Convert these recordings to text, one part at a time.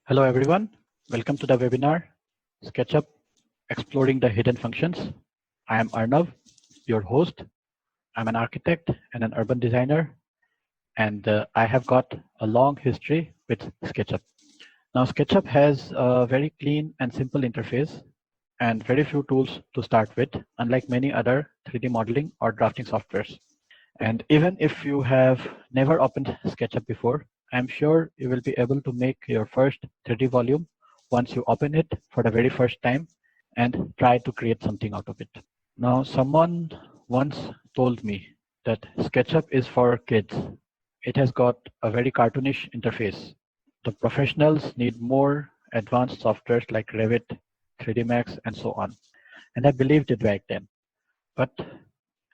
Hello everyone, welcome to the webinar SketchUp Exploring the Hidden Functions. I am Arnav, your host. I'm an architect and an urban designer, and I have got a long history with SketchUp. Now SketchUp has a very clean and simple interface and very few tools to start with, unlike many other 3D modeling or drafting softwares. And even if you have never opened SketchUp before, I'm sure you will be able to make your first 3D volume once you open it for the very first time and try to create something out of it. Now, someone once told me that SketchUp is for kids. It has got a very cartoonish interface. The professionals need more advanced softwares like Revit, 3D Max, and so on. And I believed it back then. But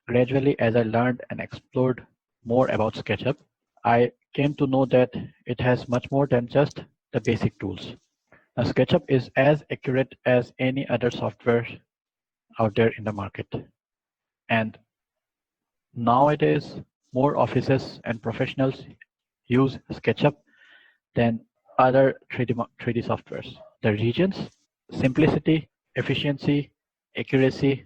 gradually, as I learned and explored more about SketchUp, I came to know that it has much more than just the basic tools. Now, SketchUp is as accurate as any other software out there in the market. And nowadays, more offices and professionals use SketchUp than other 3D softwares. The regions, simplicity, efficiency, accuracy,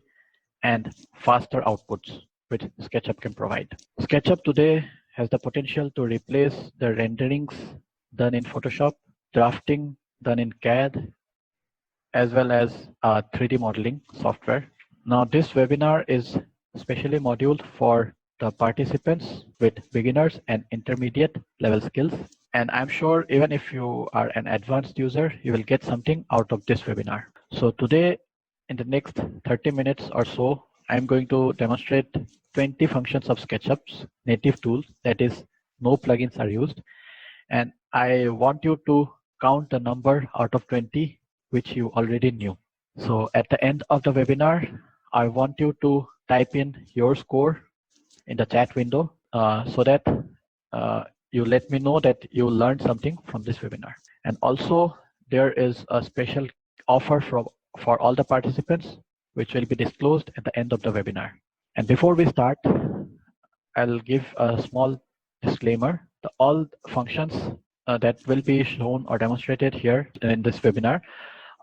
and faster outputs which SketchUp can provide. SketchUp today has the potential to replace the renderings done in Photoshop, drafting done in CAD, as well as 3D modeling software. Now this webinar is specially modeled for the participants with beginners and intermediate level skills. And I'm sure even if you are an advanced user, you will get something out of this webinar. So today, in the next 30 minutes or so, I'm going to demonstrate 20 functions of SketchUp's native tools, that is, no plugins are used. And I want you to count the number out of 20, which you already knew. So at the end of the webinar, I want you to type in your score in the chat window so that you let me know that you learned something from this webinar. And also, there is a special offer for all the participants, which will be disclosed at the end of the webinar. And before we start, I'll give a small disclaimer. All functions that will be shown or demonstrated here in this webinar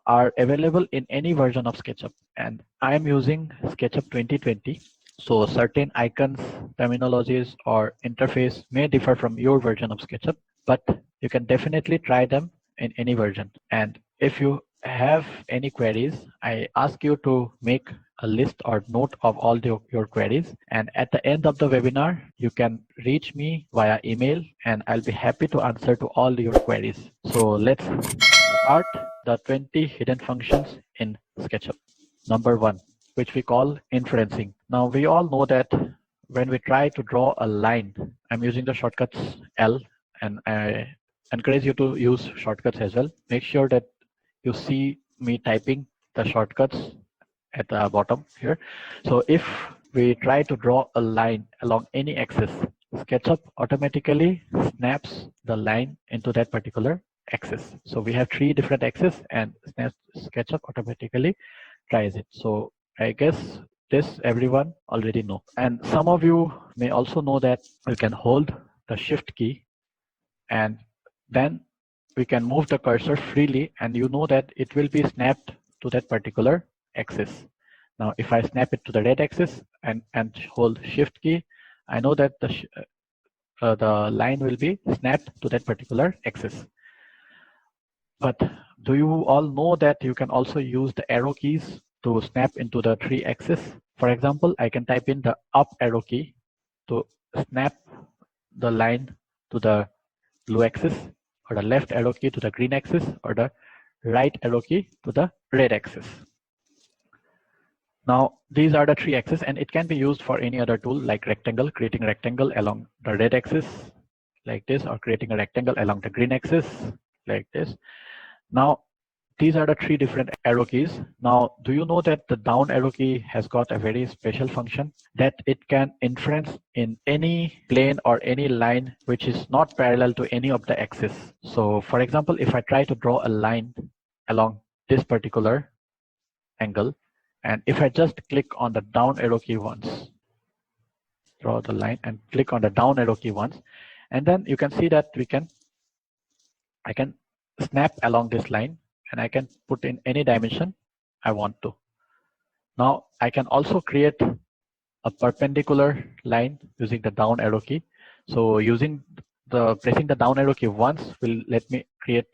are available in any version of SketchUp. And I am using SketchUp 2020. So certain icons, terminologies, or interface may differ from your version of SketchUp, but you can definitely try them in any version. And if you have any queries, I ask you to make a list or note of all your queries. And at the end of the webinar, you can reach me via email and I'll be happy to answer to all your queries. So let's start the 20 hidden functions in SketchUp. Number 1, which we call inferencing. Now we all know that when we try to draw a line, I'm using the shortcuts L, and I encourage you to use shortcuts as well. Make sure that you see me typing the shortcuts at the bottom here. So if we try to draw a line along any axis, SketchUp automatically snaps the line into that particular axis. So we have 3 different axes and SketchUp automatically tries it. So I guess this everyone already know. And some of you may also know that you can hold the shift key and then we can move the cursor freely, and you know that it will be snapped to that particular axis. Now, if I snap it to the red axis and hold shift key, I know that the line will be snapped to that particular axis. But do you all know that you can also use the arrow keys to snap into the 3 axes? For example, I can type in the up arrow key to snap the line to the blue axis, or the left arrow key to the green axis, or the right arrow key to the red axis. Now, these are the 3 axes, and it can be used for any other tool like rectangle, creating a rectangle along the red axis like this, or creating a rectangle along the green axis like this. Now, these are the 3 different arrow keys. Now, do you know that the down arrow key has got a very special function that it can inference in any plane or any line which is not parallel to any of the axes. So for example, if I try to draw a line along this particular angle, and if I just click on the down arrow key once, draw the line and click on the down arrow key once, and then you can see that I can snap along this line, and I can put in any dimension I want to. Now I can also create a perpendicular line using the down arrow key. So using pressing the down arrow key once will let me create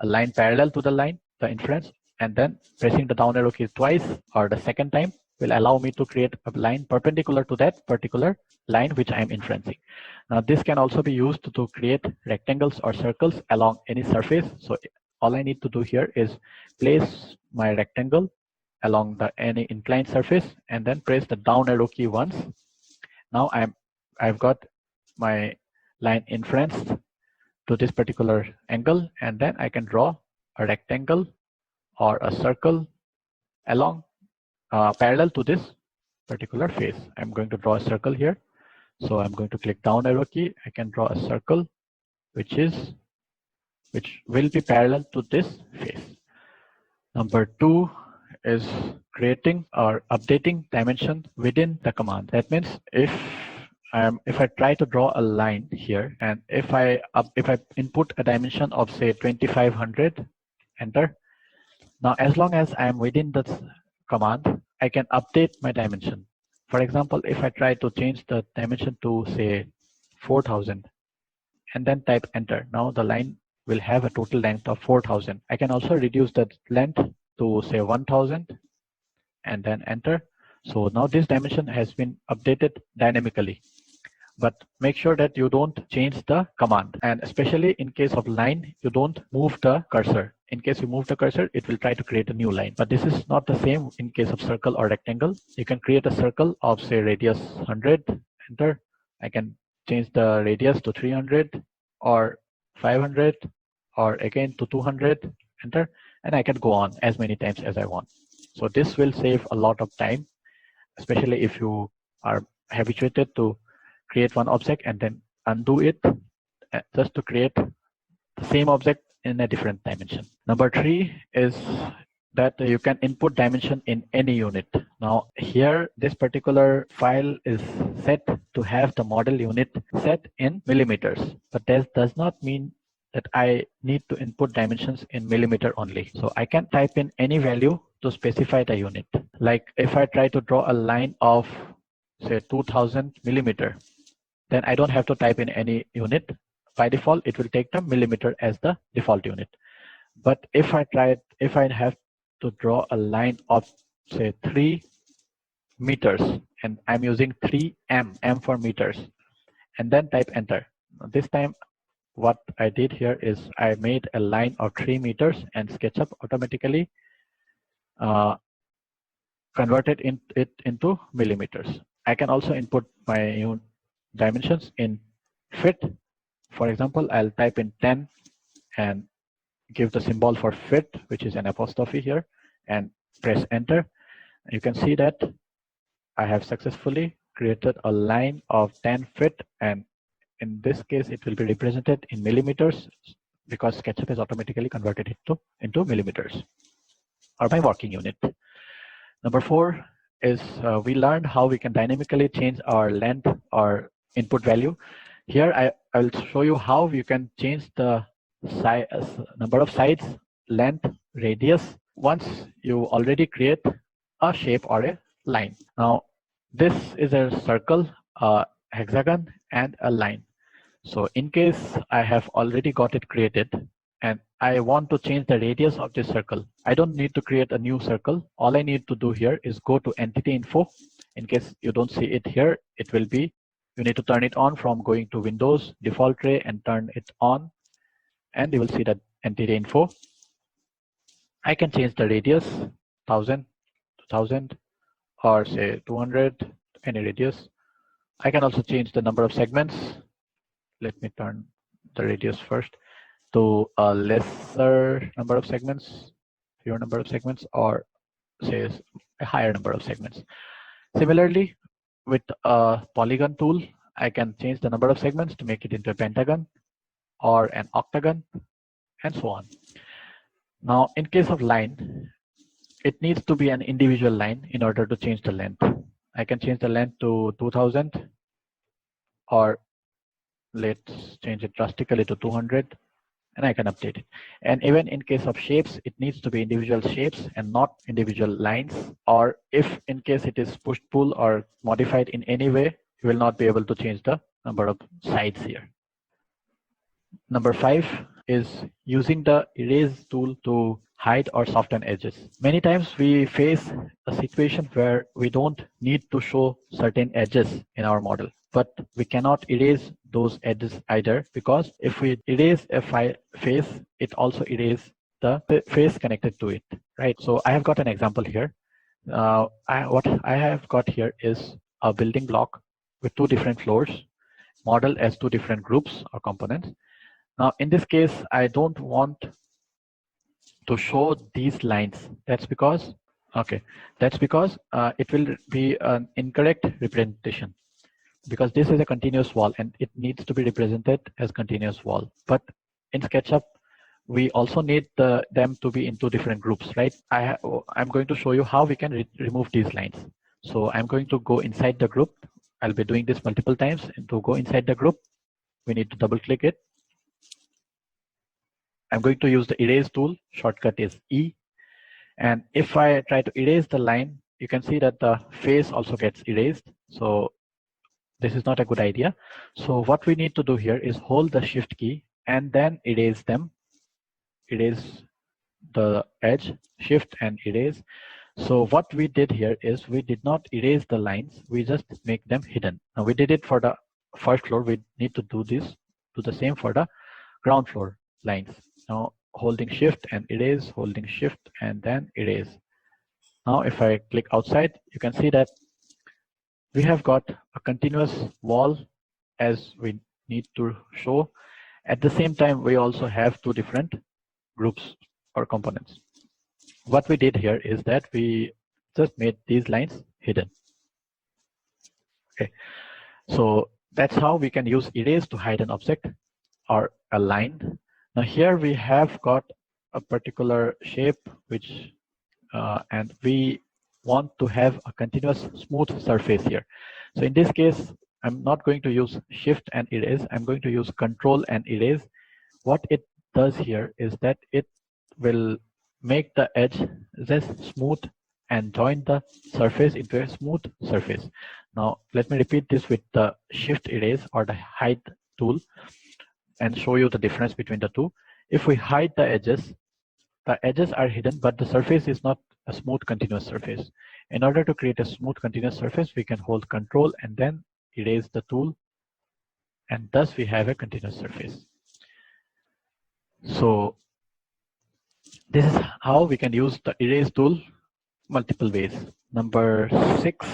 a line parallel to the line, the inference, and then pressing the down arrow key twice or the second time will allow me to create a line perpendicular to that particular line which I am inferencing. Now this can also be used to create rectangles or circles along any surface. So all I need to do here is place my rectangle along any inclined surface and then press the down arrow key once. Now I've got my line inferenced to this particular angle, and then I can draw a rectangle or a circle along parallel to this particular face. I'm going to draw a circle here. So I'm going to click down arrow key. I can draw a circle which will be parallel to this face. Number 2 is creating or updating dimension within the command. That means if I try to draw a line here, and if I input a dimension of say 2500, enter. Now as long as I am within this command, I can update my dimension. For example, if I try to change the dimension to say 4000 and then type enter, now the line will have a total length of 4000. I can also reduce the length to say 1000 and then enter. So now this dimension has been updated dynamically. But make sure that you don't change the command, and especially in case of line, you don't move the cursor. In case you move the cursor, it will try to create a new line. But this is not the same in case of circle or rectangle. You can create a circle of say radius 100, enter. I can change the radius to 300 or 500 or again to 200, enter, and I can go on as many times as I want. So this will save a lot of time, especially if you are habituated to create one object and then undo it just to create the same object in a different dimension. Number 3 is that you can input dimension in any unit. Now here, this particular file is set to have the model unit set in millimeters, but that does not mean that I need to input dimensions in millimeter only. So I can type in any value to specify the unit. Like if I try to draw a line of say 2000 millimeter, then I don't have to type in any unit. By default, it will take the millimeter as the default unit. But if I have to draw a line of say 3 meters, and I'm using 3m, m for meters, and then type enter. This time, what I did here is I made a line of 3 meters, and SketchUp automatically converted it into millimeters. I can also input my dimensions in fit. For example, I'll type in 10 and give the symbol for fit, which is an apostrophe here, and press enter. You can see that I have successfully created a line of 10 fit, and in this case it will be represented in millimeters because SketchUp has automatically converted it into millimeters, or my working unit. Number 4 is we learned how we can dynamically change our length or input value. Here I will show you how you can change the number of sides, length, radius once you already create a shape or a line. Now this is a circle, a hexagon, and a line. So in case I have already got it created and I want to change the radius of this circle, I don't need to create a new circle. All I need to do here is go to entity info. In case you don't see it here, it will be, you need to turn it on from going to Windows, default tray, and turn it on, and you will see that entity info. I can change the radius 1000, 2000, or say 200, any radius. I can also change the number of segments. Let me turn the radius first to a lesser number of segments, fewer number of segments, or say a higher number of segments. Similarly, with a polygon tool, I can change the number of segments to make it into a pentagon or an octagon, and so on. Now, in case of line, it needs to be an individual line in order to change the length. I can change the length to 2000, or let's change it drastically to 200. and I can update it. And even in case of shapes, it needs to be individual shapes and not individual lines. Or if in case it is push pull or modified in any way, you will not be able to change the number of sides here. Number 5 is using the erase tool to hide or soften edges. Many times we face a situation where we don't need to show certain edges in our model, but we cannot erase those edges either, because if we erase a face, it also erases the face connected to it, right? So I have got an example here. What I have got here is a building block with 2 different floors, modeled as 2 different groups or components. Now, in this case, I don't want to show these lines. That's because it will be an incorrect representation, because this is a continuous wall and it needs to be represented as continuous wall. But in SketchUp, we also need them to be in 2 different groups, right? I'm going to show you how we can remove these lines. So I'm going to go inside the group. I'll be doing this multiple times. And to go inside the group, we need to double click it. I'm going to use the erase tool. Shortcut is E. And if I try to erase the line, you can see that the face also gets erased. So this is not a good idea. So what we need to do here is hold the Shift key and then erase them. Erase the edge, Shift and erase. So what we did here is we did not erase the lines. We just make them hidden. Now we did it for the first floor. We need to do the same for the ground floor lines. Now holding Shift and erase, holding Shift and then erase. Now if I click outside, you can see that we have got a continuous wall as we need to show. At the same time, we also have 2 different groups or components. What we did here is that we just made these lines hidden. Okay, so that's how we can use erase to hide an object or a line. Now here we have got a particular shape which and we want to have a continuous smooth surface here. So in this case, I'm not going to use Shift and erase. I'm going to use Ctrl and erase. What it does here is that it will make the edge less smooth and join the surface into a smooth surface. Now let me repeat this with the Shift erase or the hide tool and show you the difference between the two. If we hide the edges are hidden, but the surface is not a smooth continuous surface. In order to create a smooth continuous surface, we can hold Ctrl and then erase the tool, and thus we have a continuous surface. So this is how we can use the erase tool multiple ways. Number 6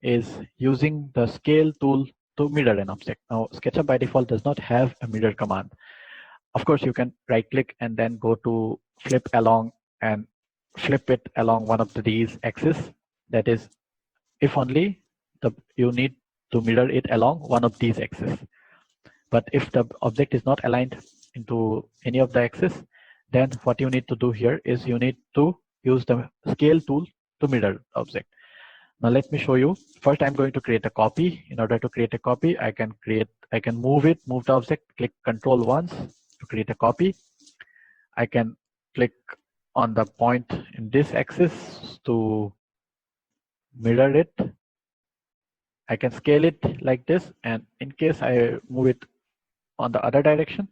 is using the scale tool to mirror an object. Now SketchUp by default does not have a mirror command. Of course, you can right click and then go to flip along and flip it along one of these axes. That is, if only you need to mirror it along one of these axes. But if the object is not aligned into any of the axes, then what you need to do here is you need to use the scale tool to mirror the object. Now let me show you. First, I'm going to create a copy. In order to create a copy, I can move the object, click Ctrl once to create a copy. I can click on the point in this axis to mirror it. I can scale it like this, and in case I move it on the other direction,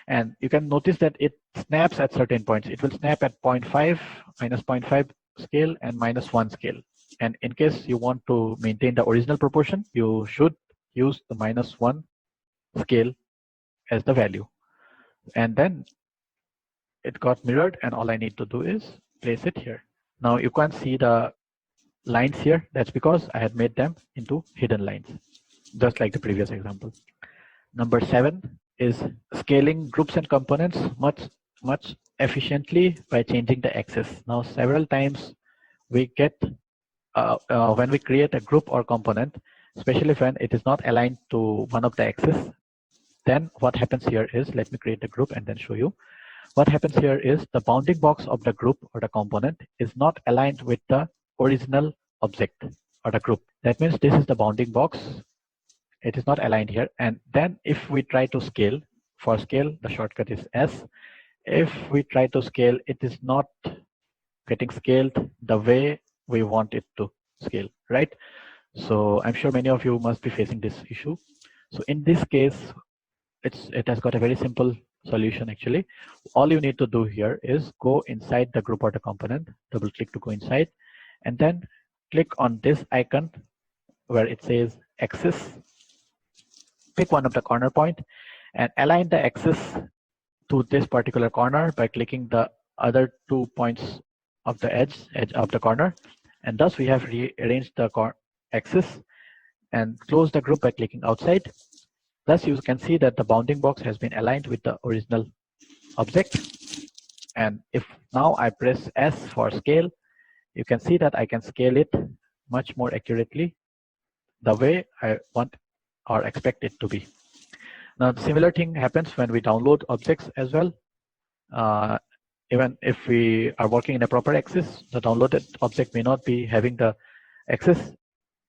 and you can notice that it snaps at certain points. It will snap at 0.5, minus 0.5 scale and minus 1 scale. And in case you want to maintain the original proportion, you should use the minus 1 scale as the value. And then it got mirrored, and all I need to do is place it here. Now you can't see the lines here. That's because I had made them into hidden lines, just like the previous example. Number 7 is scaling groups and components much efficiently by changing the axis. Now several times we get when we create a group or component, especially when it is not aligned to one of the axes, then what happens here is, let me create a group and then show you. What happens here is the bounding box of the group or the component is not aligned with the original object or the group. That means this is the bounding box. It is not aligned here. And then if we try to scale, For scale, the shortcut is S. If we try to scale, it is not getting scaled the way we want it to scale, right? So I'm sure many of you must be facing this issue. So in this case, it has got a very simple solution actually. All you need to do here is go inside the group order component, double click to go inside, and then click on this icon where it says axis. Pick one of the corner point and align the axis to this particular corner by clicking the other 2 points of the edge of the corner, and thus we have rearranged the axis, and close the group by clicking outside. Thus you can see that the bounding box has been aligned with the original object. And if now I press S for scale, you can see that I can scale it much more accurately the way I want or expect it to be. Now the similar thing happens when we download objects as well. Even if we are working in a proper axis, the downloaded object may not be having the axis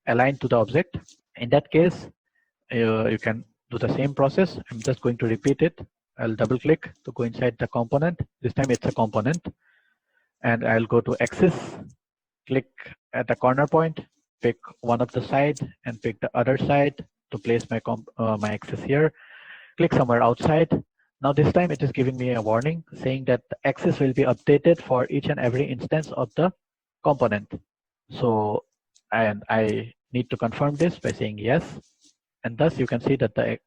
aligned to the object. In that case, you can do the same process. I'm just going to repeat it. I'll double click to go inside the component. This time it's a component. And I'll go to axis, click at the corner point, pick one of the side and pick the other side to place my axis here. Click somewhere outside. Now this time it is giving me a warning saying that the axis will be updated for each and every instance of the component. So, and I need to confirm this by saying yes. And thus you can see that the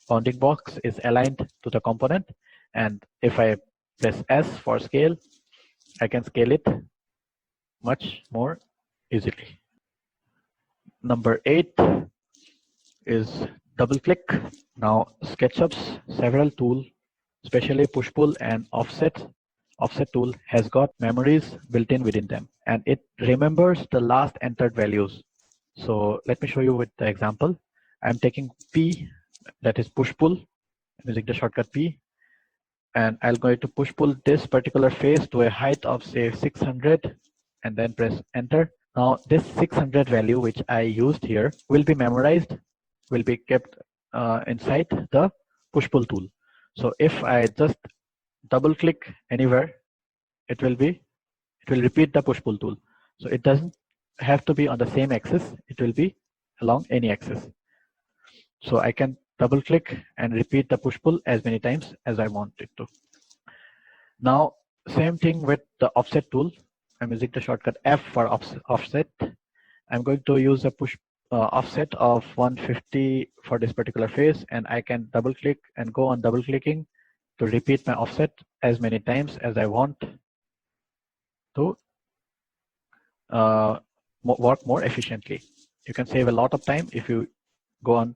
bounding box is aligned to the component. And if I press S for scale, I can scale it much more easily. Number 8 is double click. Now SketchUp's several tools, especially push pull and offset tool, has got memories built in within them, and it remembers the last entered values. So let me show you with the example. I'm taking P, that is push pull, using the shortcut P, and I'll go to push pull this particular face to a height of say 600 and then press enter. Now this 600 value which I used here will be memorized, will be kept inside the push pull tool. So if I just double click anywhere, it will repeat the push pull tool. So it doesn't have to be on the same axis, it will be along any axis. So I can double click and repeat the push pull as many times as I want it to. Now same thing with the offset tool. I'm using the shortcut F for offset. I'm going to use a push offset of 150 for this particular face, and I can double click and go on double clicking to repeat my offset as many times as I want to work more efficiently. You can save a lot of time if you go on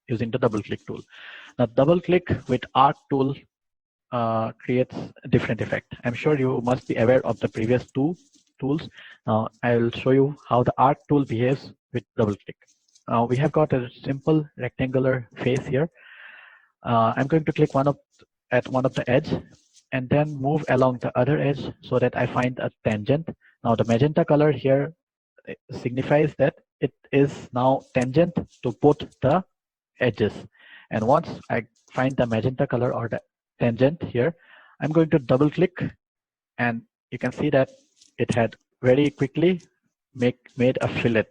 using the double click tool. Now double click with arc tool creates a different effect. I'm sure you must be aware of the previous two tools. Now I will show you how the arc tool behaves with double click. We have got a simple rectangular face here. I'm going to click at one of the edge and then move along the other edge so that I find a tangent. Now the magenta color here signifies that it is now tangent to both the edges. And once I find the magenta color or the tangent here, I'm going to double click, and you can see that it had very quickly made a fillet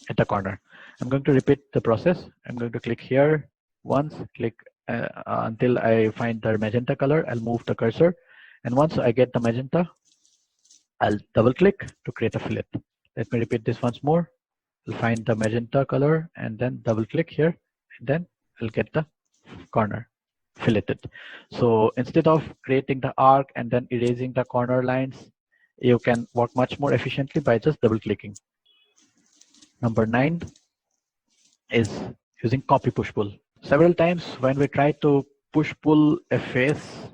at the corner. I'm going to repeat the process. I'm going to click here once, click until I find the magenta color. I'll move the cursor, and once I get the magenta, I'll double click to create a fillet. Let me repeat this once more. I'll find the magenta color and then double click here, and then I'll get the corner filleted. So instead of creating the arc and then erasing the corner lines, you can work much more efficiently by just double clicking. Number 9 is using copy push pull. Several times when we try to push pull a face,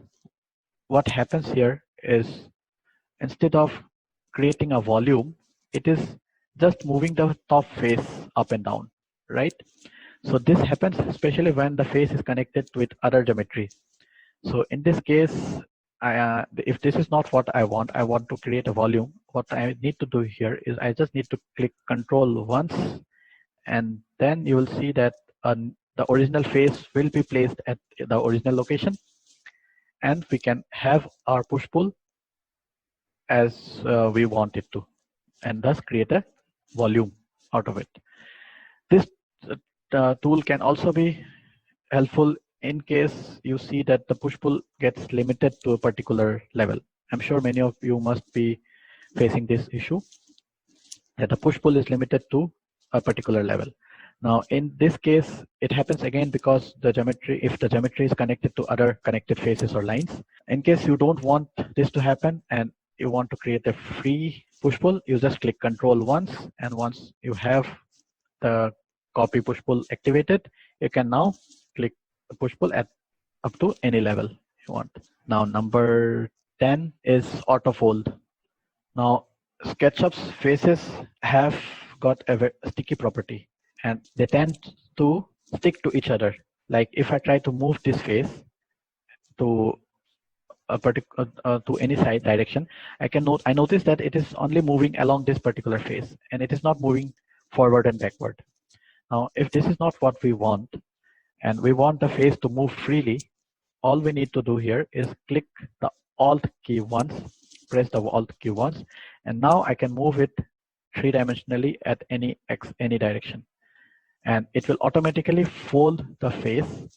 what happens here is instead of creating a volume, it is just moving the top face up and down, right? So this happens especially when the face is connected with other geometry. So in this case, if this is not what I want to create a volume. What I need to do here is I just need to click Ctrl once, and then you will see that a the original face will be placed at the original location, and we can have our push pull as we want it to, and thus create a volume out of it. This tool can also be helpful in case you see that the push pull gets limited to a particular level. I'm sure many of you must be facing this issue, that the push pull is limited to a particular level. Now in this case, it happens again because the geometry, if the geometry is connected to other connected faces or lines. In case you don't want this to happen and you want to create a free push pull, you just click Ctrl once, and once you have the copy push pull activated, you can now click the push pull at up to any level you want. Now number 10 is Autofold. Now SketchUp's faces have got a sticky property, and they tend to stick to each other. Like if I try to move this face to a particular to any side direction, I notice that it is only moving along this particular face, and it is not moving forward and backward. Now if this is not what we want, and we want the face to move freely, all we need to do here is click the Alt key once, press the Alt key once, and now I can move it three-dimensionally at any direction, and it will automatically fold the face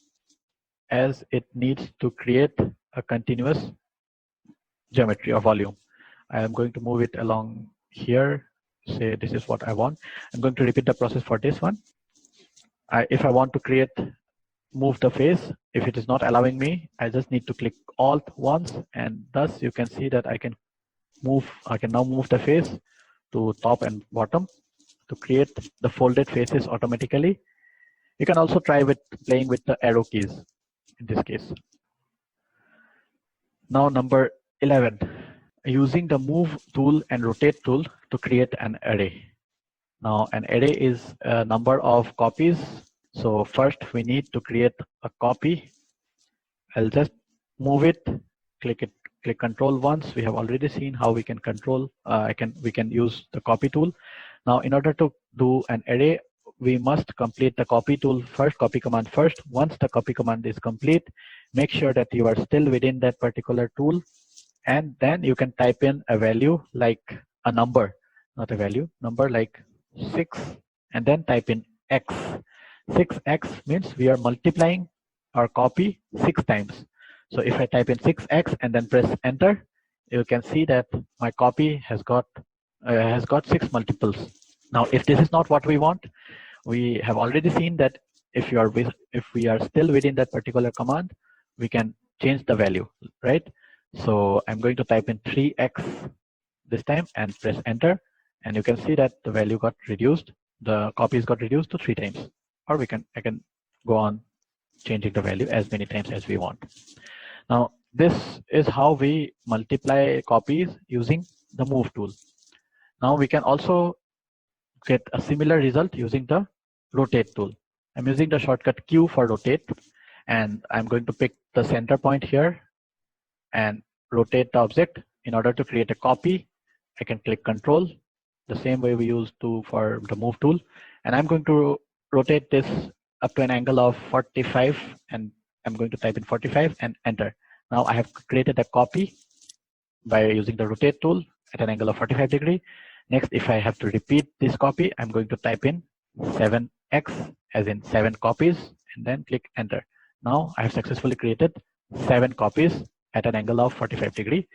as it needs to create a continuous geometry or volume. I am going to move it along here. Say this is what I want. I'm going to repeat the process for this one. If I want to move the face, if it is not allowing me, I just need to click Alt once, and thus you can see that I can now move the face to top and bottom to create the folded faces automatically. You can also try with playing with the arrow keys in this case. Now number 11, using the move tool and rotate tool to create an array. Now an array is a number of copies. So first we need to create a copy. I'll just move it, click Ctrl once. We have already seen how we can control, we can use the copy tool. Now in order to do an array, we must complete the copy tool first, copy command first. Once the copy command is complete, make sure that you are still within that particular tool, and then you can type in a value like a number, not a value, number like 6, and then type in X. 6x means we are multiplying our copy 6 times. So if I type in 6x and then press enter, you can see that my copy has got 6 multiples. Now if this is not what we want, we have already seen that if we are still within that particular command, we can change the value, right? So I'm going to type in 3x this time and press enter, and you can see that the value got reduced, the copies got reduced to 3 times. Or I can go on changing the value as many times as we want. Now this is how we multiply copies using the move tool. Now we can also get a similar result using the rotate tool. I'm using the shortcut Q for rotate, and I'm going to pick the center point here and rotate the object. In order to create a copy, I can click Ctrl, the same way we used to for the move tool, and I'm going to rotate this up to an angle of 45, and I'm going to type in 45 and enter. Now I have created a copy by using the rotate tool at an angle of 45 degree. Next, if I have to repeat this copy, I'm going to type in 7x as in 7 copies, and then click enter. Now I have successfully created 7 copies at an angle of 45 degree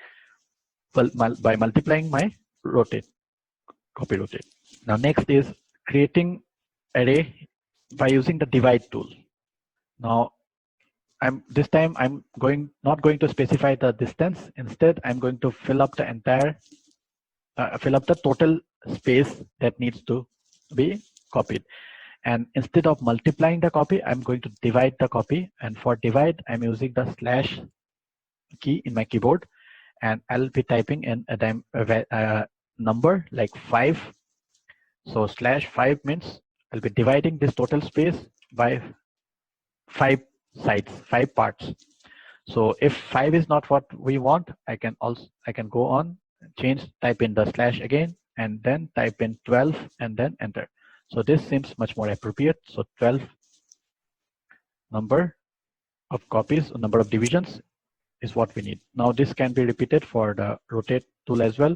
by multiplying my copy rotate. Now next is creating array by using the divide tool. Now this time I'm not going to specify the distance. Instead, I'm going to fill up the total space that needs to be copied. And instead of multiplying the copy, I'm going to divide the copy. And for divide, I'm using the slash key in my keyboard, and I'll be typing in a number like 5. So /5 means I'll be dividing this total space by 5 sides, 5 parts. So if 5 is not what we want, I can go on, type in the slash again, and then type in 12 and then enter. So this seems much more appropriate. So 12 number of copies, number of divisions is what we need. Now this can be repeated for the rotate tool as well.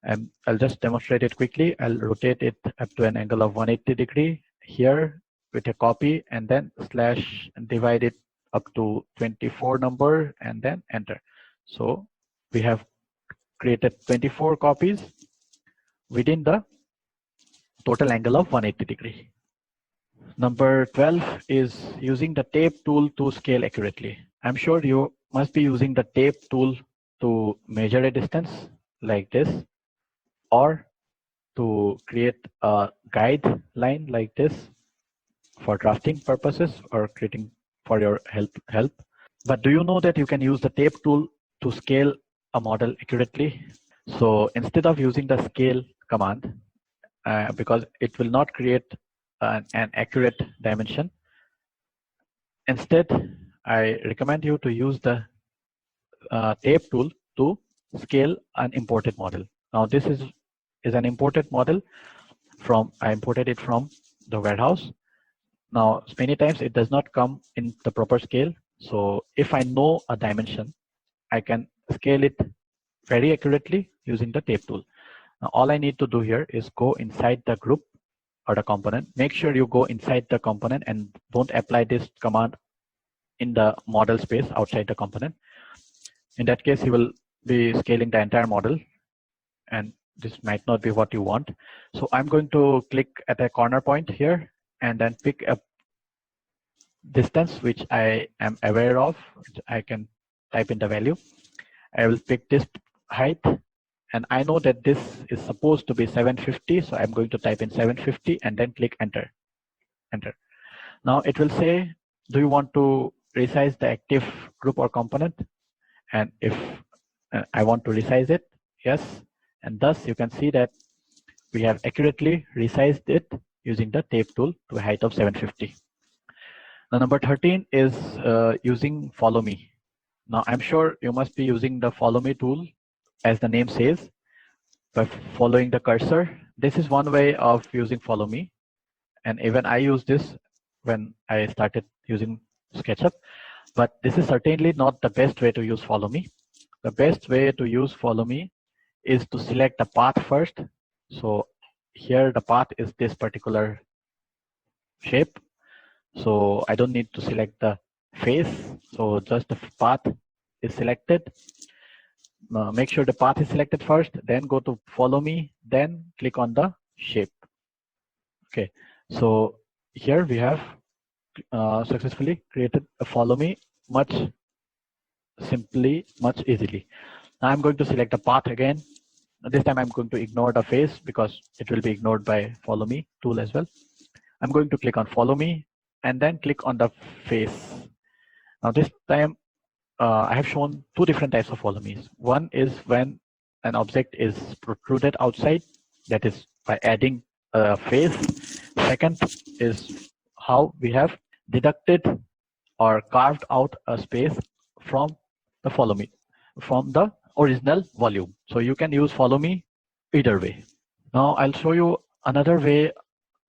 And I'll just demonstrate it quickly. I'll rotate it up to an angle of 180 degree here with a copy, and then slash and divide it up to 24 number and then enter. So we have created 24 copies within the total angle of 180 degree. Number 12 is using the tape tool to scale accurately. I'm sure you must be using the tape tool to measure a distance like this, or to create a guideline like this for drafting purposes or creating for your help. But do you know that you can use the tape tool to scale a model accurately? So instead of using the scale command, because it will not create an accurate dimension, instead I recommend you to use the tape tool to scale an imported model. Now this is an imported model from, I imported it from the warehouse. Now many times it does not come in the proper scale. So if I know a dimension, I can scale it very accurately using the tape tool. Now all I need to do here is go inside the group or the component. Make sure you go inside the component and don't apply this command in the model space outside the component. In that case, you will be scaling the entire model, and this might not be what you want. So I'm going to click at a corner point here and then pick a distance which I am aware of, which I can type in the value. I will pick this height, and I know that this is supposed to be 750, so I'm going to type in 750 and then click enter. Now it will say, do you want to resize the active group or component? And if I want to resize it, yes. And thus you can see that we have accurately resized it using the tape tool to a height of 750. Now number 13 is using follow me. Now I'm sure you must be using the follow me tool, as the name says, by following the cursor. This is one way of using follow me, and even I use this when I started using SketchUp, but this is certainly not the best way to use follow me. The best way to use follow me is to select the path first. So here the path is this particular shape, so I don't need to select the face, so just the path is selected. Make sure the path is selected first, then go to follow me, then click on the shape. Okay, so here we have successfully created a follow me much easily. Now I'm going to select the path again. This time I'm going to ignore the face because it will be ignored by follow me tool as well. I'm going to click on follow me and then click on the face. Now this time I have shown two different types of follow me's. One is when an object is protruded outside, that is by adding a face. Second is how we have deducted or carved out a space from the follow me, from the original volume. So you can use follow me either way. Now I'll show you another way,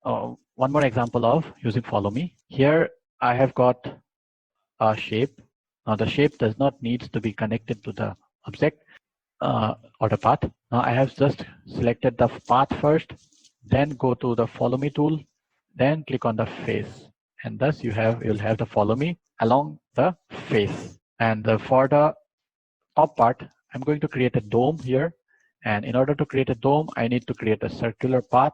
one more example of using follow me. Here I have got a shape. Now the shape does not need to be connected to the object or the path. Now I have just selected the path first, then go to the follow me tool, then click on the face, and thus you'll have the follow me along the face. And for the top part, I'm going to create a dome here, and in order to create a dome, I need to create a circular path.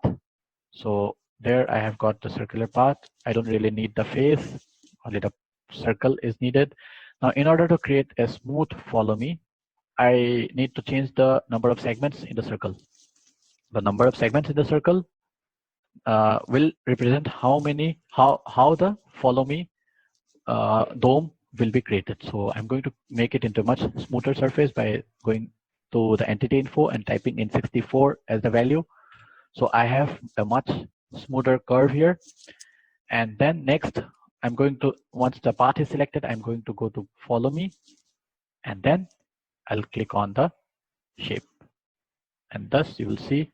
So there I have got the circular path. I don't really need the face, only the circle is needed. Now in order to create a smooth follow me, I need to change the number of segments in the circle. The number of segments in the circle will represent how the follow me dome will be created. So I'm going to make it into a much smoother surface by going to the entity info and typing in 64 as the value. So I have a much smoother curve here. And then next, I'm going to, once the path is selected, I'm going to go to follow me, and then I'll click on the shape. And thus you will see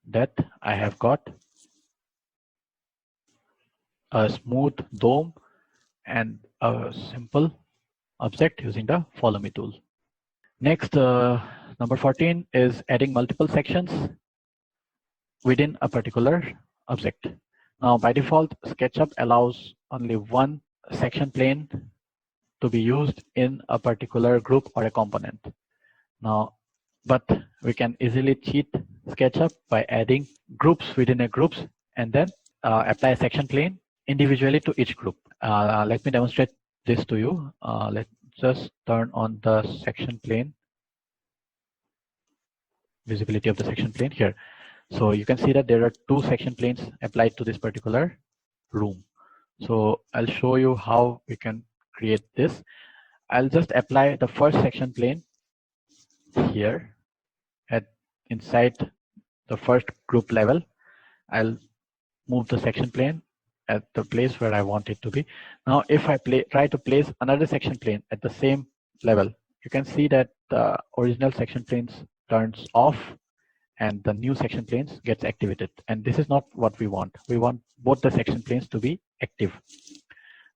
that I have got a smooth dome and a simple object using the follow me tool. Next, number 14 is adding multiple sections within a particular object. Now by default, SketchUp allows only one section plane to be used in a particular group or a component. Now, but we can easily cheat SketchUp by adding groups within a groups and then apply a section plane individually to each group. Let me demonstrate this to you. Let's just turn on the section plane, visibility of the section plane here. So you can see that there are two section planes applied to this particular room. So I'll show you how we can create this. I'll just apply the first section plane here at inside the first group level. I'll move the section plane at the place where I want it to be. Now if I try to place another section plane at the same level, you can see that the original section planes turns off and the new section planes gets activated, and this is not what we want. We want both the section planes to be active.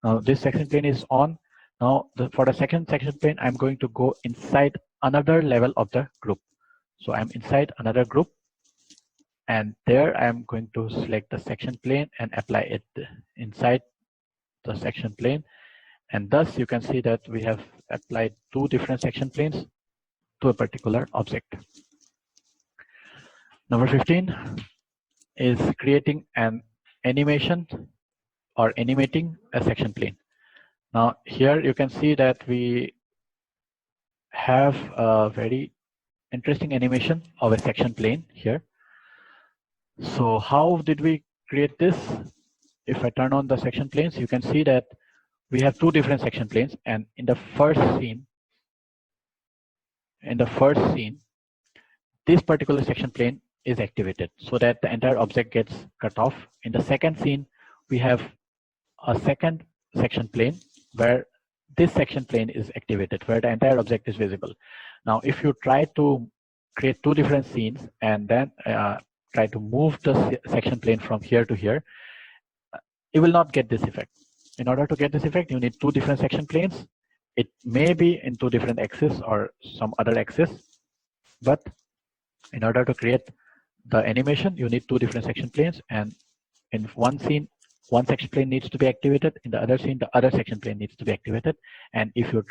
Now this section plane is on. Now for the second section plane, I'm going to go inside another level of the group. So I'm inside another group, and there I'm going to select the section plane and apply it inside the section plane, and thus you can see that we have applied two different section planes to a particular object. Number 15 is creating an animation or animating a section plane. Now here you can see that we have a very interesting animation of a section plane here. So how did we create this? If I turn on the section planes, you can see that we have two different section planes, and in the first scene, this particular section plane is activated so that the entire object gets cut off. In the second scene, we have a second section plane where this section plane is activated, where the entire object is visible. Now, if you try to create two different scenes and then try to move the section plane from here to here, you will not get this effect. In order to get this effect, you need two different section planes. It may be in two different axes or some other axis, but in order to create the animation, you need two different section planes, and in one scene, one section plane needs to be activated. In the other scene, the other section plane needs to be activated. And if you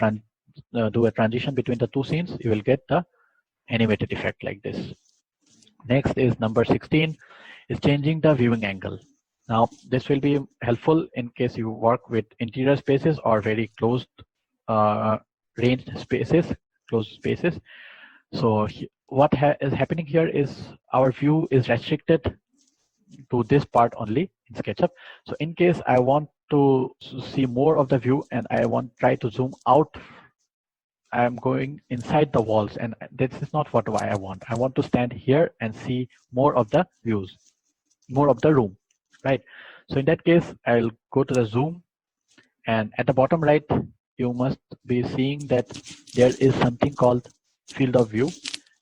do a transition between the two scenes, you will get the animated effect like this. Next is number 16, is changing the viewing angle. Now this will be helpful in case you work with interior spaces or very closed ranged spaces, closed spaces. So what is happening here is our view is restricted to this part only in SketchUp. So in case I want to see more of the view and I try to zoom out, I'm going inside the walls, and this is not what I want. I want to stand here and see more of the views, more of the room, right? So in that case, I'll go to the zoom, and at the bottom right, you must be seeing that there is something called field of view,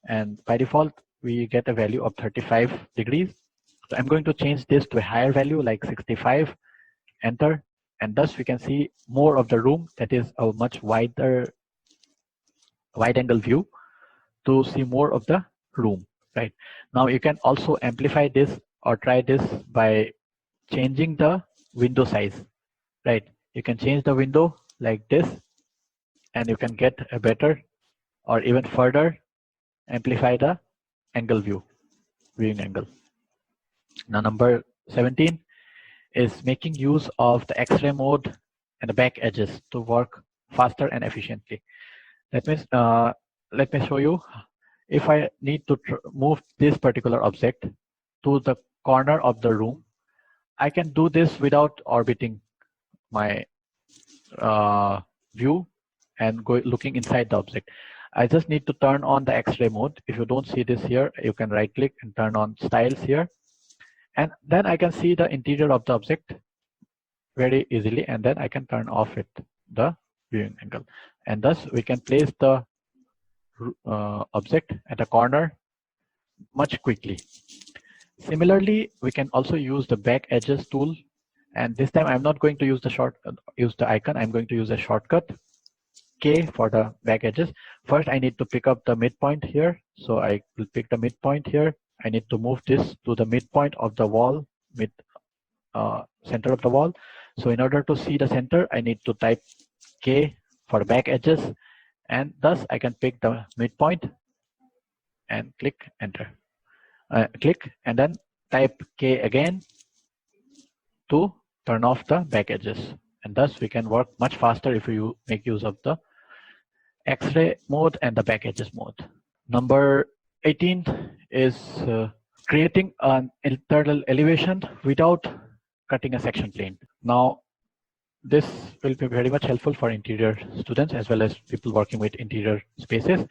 and by default, we get a value of 35 degrees. So I'm going to change this to a higher value like 65, enter, and thus we can see more of the room. That is a much wider wide angle view to see more of the room, right? Now you can also amplify this or try this by changing the window size, right? You can change the window like this, and you can get a better or even further amplify the angle viewing angle. Now number 17 is making use of the X-ray mode and the back edges to work faster and efficiently. Let me show you. If I need to move this particular object to the corner of the room, I can do this without orbiting my view and looking inside the object. I just need to turn on the X-ray mode. If you don't see this here, you can right click and turn on styles here, and then I can see the interior of the object very easily, and then I can turn off the viewing angle, and thus we can place the object at a corner much quickly. Similarly, we can also use the back edges tool And this time I'm not going to use the icon. I'm going to use a shortcut K for the back edges. First, I need to pick up the midpoint here. So I will pick the midpoint here. I need to move this to the midpoint of the wall, center of the wall. So in order to see the center, I need to type K for back edges, and thus I can pick the midpoint and click enter. Click and then type K again to turn off the back edges, and thus we can work much faster if you make use of the X-ray mode and the back edges mode. Number 18 is creating an internal elevation without cutting a section plane. Now, this will be very much helpful for interior students as well as people working with interior spaces.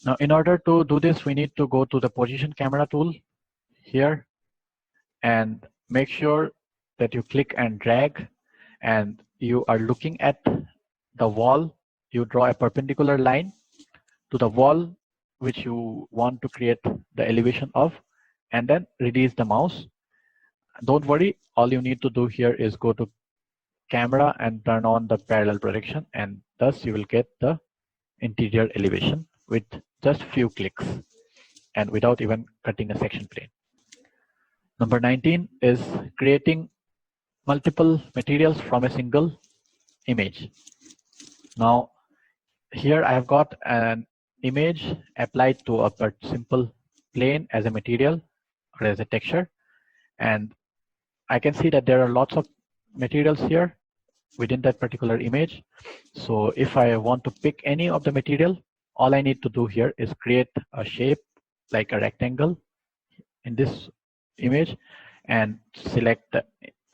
Now, in order to do this, we need to go to the position camera tool here and make sure that you click and drag, and you are looking at the wall. You draw a perpendicular line to the wall which you want to create the elevation of, and then release the mouse. Don't worry, all you need to do here is go to camera and turn on the parallel projection, and thus you will get the interior elevation with just few clicks and without even cutting a section plane. Number 19 is creating multiple materials from a single image. Now, here I have got an image applied to a simple plane as a material or as a texture, and I can see that there are lots of materials here within that particular image. So if I want to pick any of the material, all I need to do here is create a shape like a rectangle in this image and select the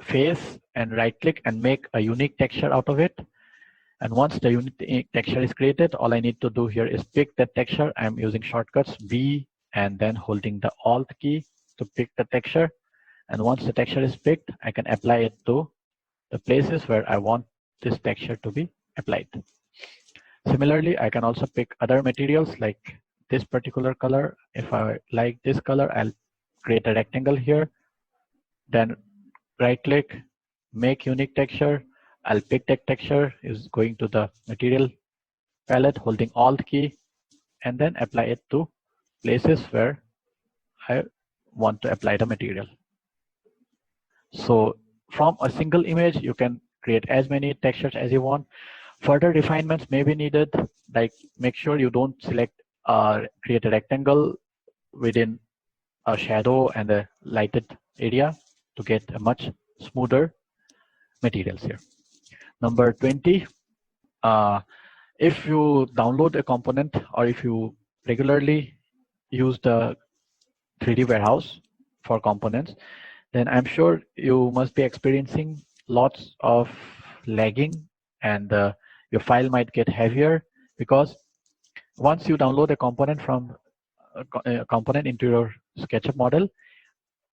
face and right click and make a unique texture out of it. And once the unique texture is created, all I need to do here is pick the texture. I'm using shortcuts B and then holding the Alt key to pick the texture. And once the texture is picked, I can apply it to the places where I want this texture to be applied. Similarly, I can also pick other materials like this particular color. If I like this color, I'll create a rectangle here, then right click, make unique texture. I'll pick that texture, is going to the material palette, holding Alt key, and then apply it to places where I want to apply the material. So from a single image, you can create as many textures as you want. Further refinements may be needed, like make sure you don't select create a rectangle within a shadow and a lighted area to get a much smoother materials here. Number 20, if you download a component or if you regularly use the 3D warehouse for components, then I'm sure you must be experiencing lots of lagging, and your file might get heavier, because once you download a component from a component into your SketchUp model,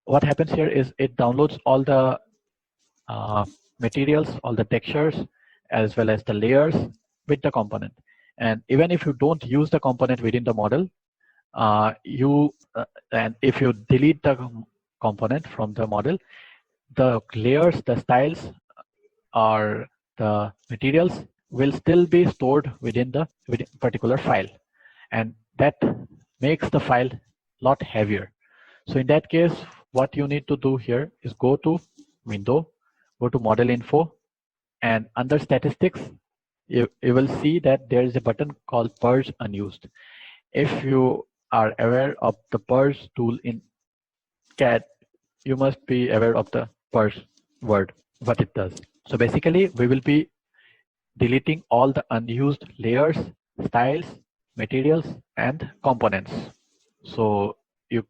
what happens here is it downloads all the materials, all the textures, as well as the layers with the component. And even if you don't use the component within the model, and if you delete the component from the model, the layers, the styles, or the materials will still be stored within particular file, and that makes the file a lot heavier. So in that case, what you need to do here is go to Window, go to Model Info, and under Statistics, you will see that there is a button called Purge Unused. If you are aware of the Purge tool in CAD, you must be aware of the Purge word, what it does. So basically, we will be deleting all the unused layers, styles, materials, and components. So you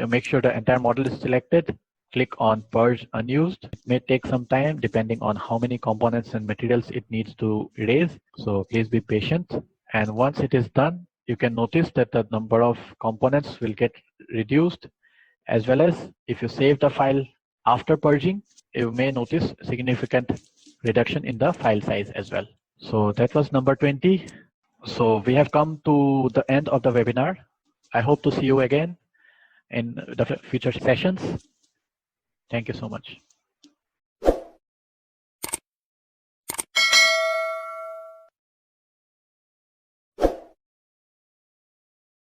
make sure the entire model is selected, click on Purge Unused. It may take some time depending on how many components and materials it needs to erase. So please be patient. And once it is done, you can notice that the number of components will get reduced, as well as if you save the file after purging, you may notice significant reduction in the file size as well. So that was number 20. So we have come to the end of the webinar. I hope to see you again in the future sessions. Thank you so much.